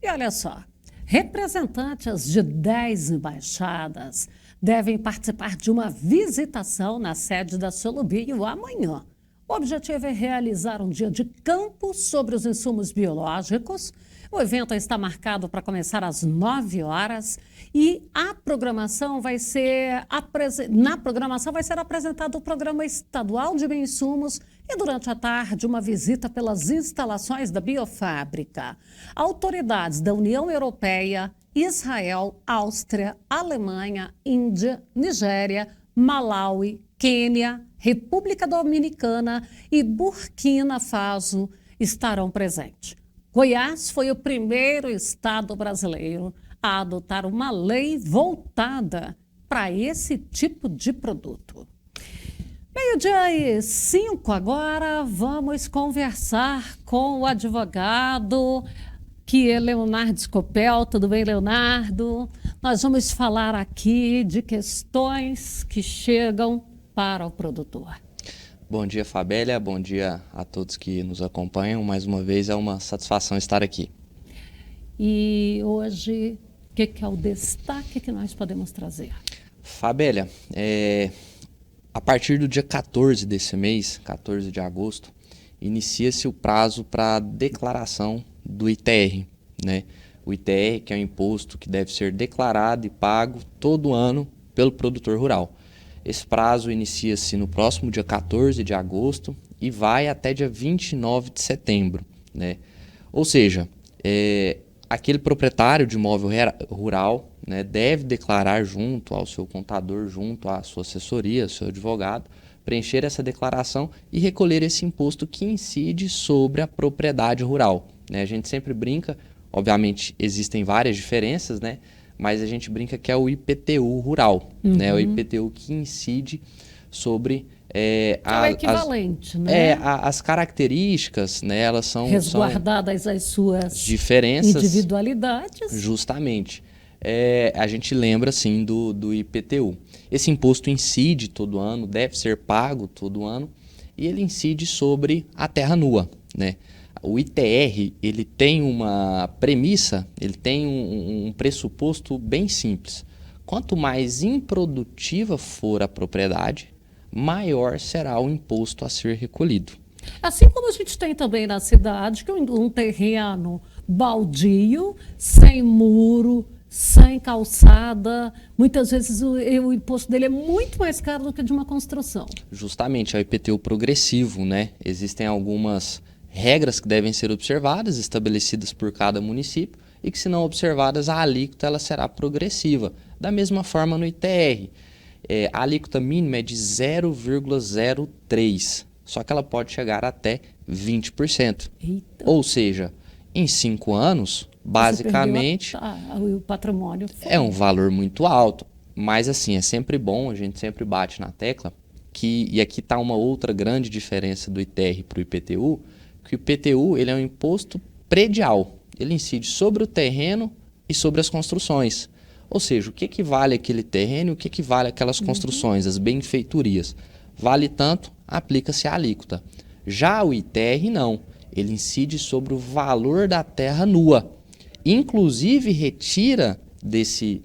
E olha só, representantes de 10 embaixadas devem participar de uma visitação na sede da Solubio amanhã. O objetivo é realizar um dia de campo sobre os insumos biológicos. O evento está marcado para começar às 9 horas e a programação vai ser na programação vai ser apresentado o Programa Estadual de Bioinsumos e durante a tarde uma visita pelas instalações da biofábrica. Autoridades da União Europeia, Israel, Áustria, Alemanha, Índia, Nigéria, Malaui, Quênia, República Dominicana e Burkina Faso estarão presentes. Goiás foi o primeiro estado brasileiro a adotar uma lei voltada para esse tipo de produto. 12:05 agora, vamos conversar com o advogado que é Leonardo Scopel. Tudo bem, Leonardo? Nós vamos falar aqui de questões que chegam para o produtor. Bom dia, Fabélia. Bom dia a todos que nos acompanham. Mais uma vez, é uma satisfação estar aqui. E hoje, o que é o destaque que nós podemos trazer? Fabélia, a partir do dia 14 desse mês, 14 de agosto, inicia-se o prazo para declaração do ITR, né? O ITR, que é um imposto que deve ser declarado e pago todo ano pelo produtor rural. Esse prazo inicia-se no próximo dia 14 de agosto e vai até dia 29 de setembro, né? Ou seja, aquele proprietário de imóvel rural, né, deve declarar junto ao seu contador, junto à sua assessoria, ao seu advogado, preencher essa declaração e recolher esse imposto que incide sobre a propriedade rural, né? A gente sempre brinca, obviamente existem várias diferenças, né? Mas a gente brinca que é o IPTU rural, né? O IPTU que incide sobre é o equivalente, as características, né? Elas são resguardadas as suas diferenças, individualidades. Justamente. A gente lembra, sim, do IPTU. Esse imposto incide todo ano, deve ser pago todo ano, e ele incide sobre a terra nua, né? O ITR, ele tem uma premissa, ele tem um pressuposto bem simples. Quanto mais improdutiva for a propriedade, maior será o imposto a ser recolhido. Assim como a gente tem também na cidade, que um terreno baldio, sem muro, sem calçada, muitas vezes o imposto dele é muito mais caro do que de uma construção. Justamente, é o IPTU progressivo, né? Existem algumas regras que devem ser observadas, estabelecidas por cada município, e que, se não observadas, a alíquota ela será progressiva. Da mesma forma no ITR, a alíquota mínima é de 0,03, só que ela pode chegar até 20%. Eita. Ou seja, em 5 anos, basicamente, o patrimônio é um valor muito alto. Mas assim, é sempre bom, a gente sempre bate na tecla, e aqui está uma outra grande diferença do ITR para o IPTU, que o IPTU ele é um imposto predial, ele incide sobre o terreno e sobre as construções. Ou seja, o que vale aquele terreno e o que vale aquelas construções, as benfeitorias. Vale tanto, aplica-se a alíquota. Já o ITR não, ele incide sobre o valor da terra nua. Inclusive retira desse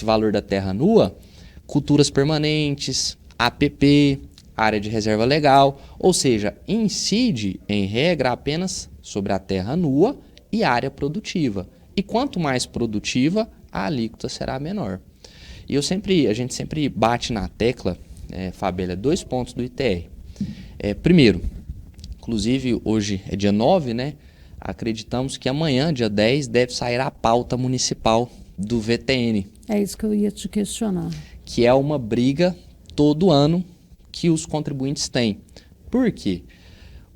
valor da terra nua culturas permanentes, APP, área de reserva legal, ou seja, incide, em regra, apenas sobre a terra nua e área produtiva. E quanto mais produtiva, a alíquota será menor. E a gente sempre bate na tecla, Fabélia, 2 pontos do ITR. Primeiro, inclusive hoje é dia 9, né? Acreditamos que amanhã, dia 10, deve sair a pauta municipal do VTN. É isso que eu ia te questionar. Que é uma briga todo ano que os contribuintes têm. Por quê?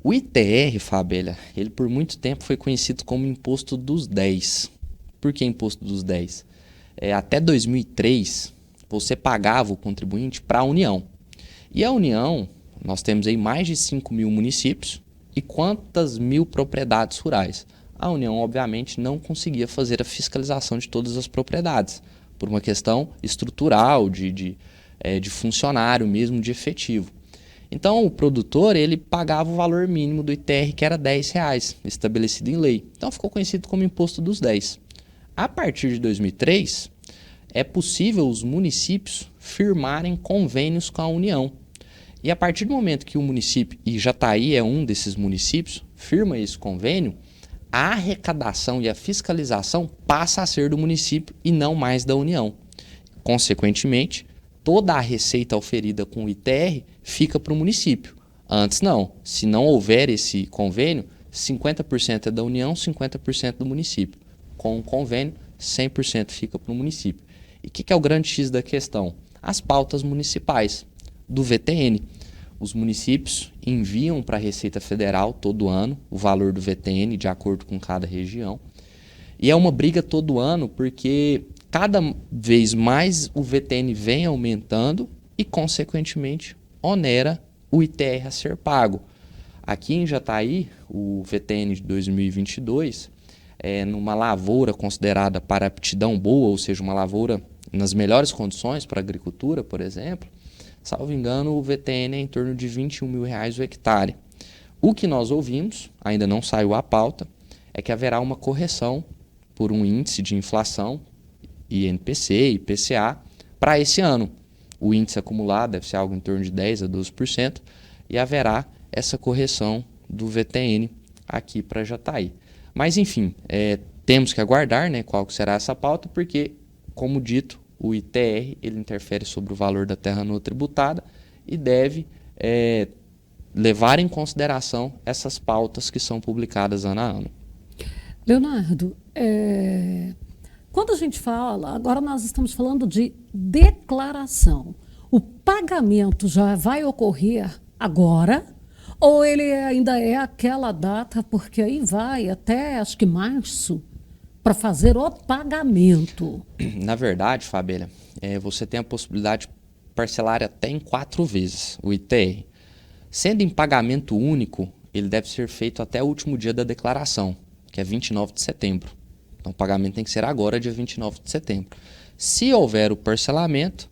O ITR, Fabélia, ele por muito tempo foi conhecido como imposto dos 10. Por que imposto dos 10? Até 2003, você pagava o contribuinte para a União. E a União, nós temos aí mais de 5 mil municípios e quantas mil propriedades rurais. A União, obviamente, não conseguia fazer a fiscalização de todas as propriedades, por uma questão estrutural, de funcionário mesmo, de efetivo. Então, o produtor, ele pagava o valor mínimo do ITR, que era R$10, estabelecido em lei. Então, ficou conhecido como Imposto dos 10. A partir de 2003, é possível os municípios firmarem convênios com a União. E a partir do momento que o município, e Jataí é um desses municípios, firma esse convênio, a arrecadação e a fiscalização passa a ser do município e não mais da União. Consequentemente, toda a receita oferida com o ITR fica para o município. Antes não. Se não houver esse convênio, 50% é da União, 50% do município. Com o convênio, 100% fica para o município. E o que é o grande X da questão? As pautas municipais do VTN. Os municípios enviam para a Receita Federal todo ano o valor do VTN de acordo com cada região. E é uma briga todo ano porque cada vez mais o VTN vem aumentando e, consequentemente, onera o ITR a ser pago. Aqui em Jataí, o VTN de 2022, numa lavoura considerada para aptidão boa, ou seja, uma lavoura nas melhores condições para a agricultura, por exemplo, salvo engano, o VTN é em torno de R$21 mil o hectare. O que nós ouvimos, ainda não saiu à pauta, é que haverá uma correção por um índice de inflação, INPC, IPCA, para esse ano. O índice acumulado deve ser algo em torno de 10% a 12%, e haverá essa correção do VTN aqui para Jataí. Mas, enfim, temos que aguardar, né, qual será essa pauta, porque, como dito, o ITR ele interfere sobre o valor da terra nua tributada e deve levar em consideração essas pautas que são publicadas ano a ano. Leonardo, quando a gente fala, agora nós estamos falando de declaração. O pagamento já vai ocorrer agora ou ele ainda é aquela data, porque aí vai até, acho que março, para fazer o pagamento? Na verdade, Fabíola, você tem a possibilidade de parcelar até em 4 vezes o ITR. Sendo em pagamento único, ele deve ser feito até o último dia da declaração, que é 29 de setembro. Então, o pagamento tem que ser agora, dia 29 de setembro. Se houver o parcelamento,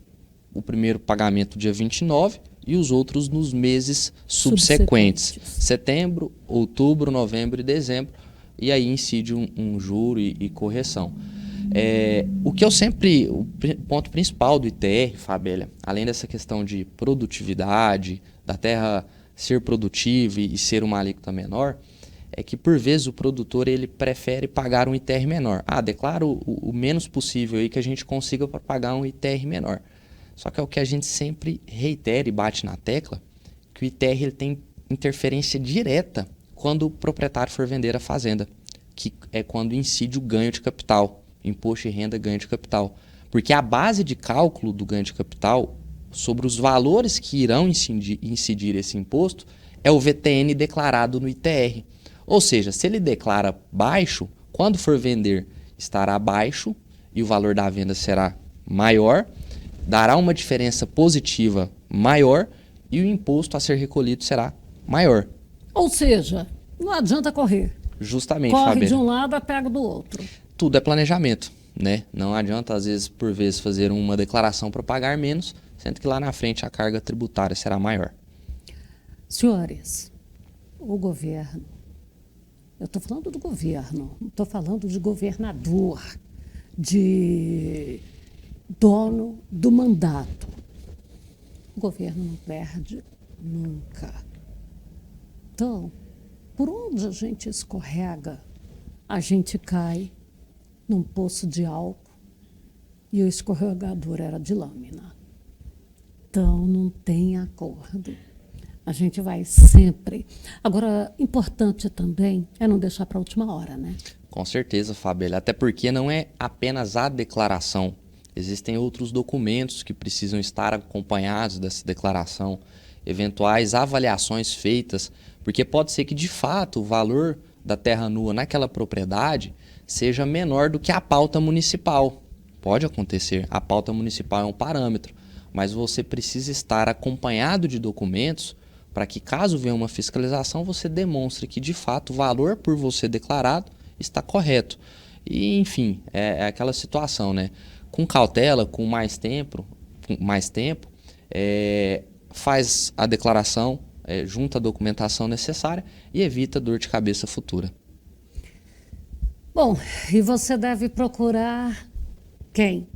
o primeiro pagamento dia 29 e os outros nos meses subsequentes. Setembro, outubro, novembro e dezembro. E aí incide um juro e correção. O ponto principal do ITR, Fabíola, além dessa questão de produtividade, da terra ser produtiva e ser uma alíquota menor, é que por vezes o produtor ele prefere pagar um ITR menor. Declara o menos possível aí que a gente consiga para pagar um ITR menor. Só que é o que a gente sempre reitera e bate na tecla, que o ITR ele tem interferência direta quando o proprietário for vender a fazenda, que é quando incide o ganho de capital, imposto de renda, ganho de capital. Porque a base de cálculo do ganho de capital sobre os valores que irão incidir esse imposto é o VTN declarado no ITR. Ou seja, se ele declara baixo, quando for vender estará baixo e o valor da venda será maior, dará uma diferença positiva maior e o imposto a ser recolhido será maior. Ou seja, não adianta correr. Justamente, Corre Fabíola. de um lado, pega do outro. Tudo é planejamento, né? Não adianta, às vezes, por vezes, fazer uma declaração para pagar menos, sendo que lá na frente a carga tributária será maior. Senhores, o governo, eu estou falando do governo, não estou falando de governador, de dono do mandato. O governo não perde nunca. Então, por onde a gente escorrega, a gente cai num poço de álcool e o escorregador era de lâmina. Então, não tem acordo. A gente vai sempre. Agora, importante também é não deixar para a última hora, né? Com certeza, Fabíola. Até porque não é apenas a declaração. Existem outros documentos que precisam estar acompanhados dessa declaração, eventuais avaliações feitas, porque pode ser que, de fato, o valor da terra nua naquela propriedade seja menor do que a pauta municipal. Pode acontecer. A pauta municipal é um parâmetro, mas você precisa estar acompanhado de documentos para que, caso venha uma fiscalização, você demonstre que, de fato, o valor por você declarado está correto. E, enfim, é aquela situação, né? Com cautela, com mais tempo, faz a declaração, junta a documentação necessária e evita dor de cabeça futura. Bom, e você deve procurar quem?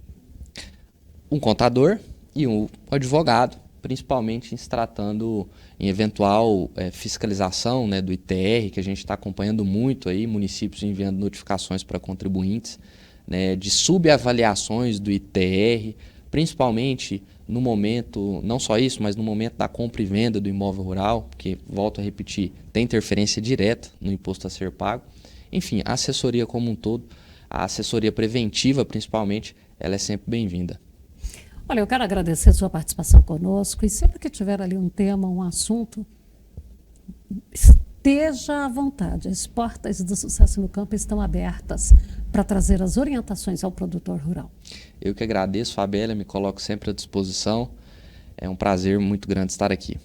Um contador e um advogado, principalmente em se tratando em eventual fiscalização, né, do ITR, que a gente está acompanhando muito aí, municípios enviando notificações para contribuintes, né, de subavaliações do ITR, principalmente no momento, não só isso, mas no momento da compra e venda do imóvel rural, que, volto a repetir, tem interferência direta no imposto a ser pago. Enfim, a assessoria como um todo, a assessoria preventiva principalmente, ela é sempre bem-vinda. Olha, eu quero agradecer a sua participação conosco e sempre que tiver ali um tema, um assunto, esteja à vontade. As portas do Sucesso no Campo estão abertas para trazer as orientações ao produtor rural. Eu que agradeço, Fabélia, me coloco sempre à disposição. É um prazer muito grande estar aqui.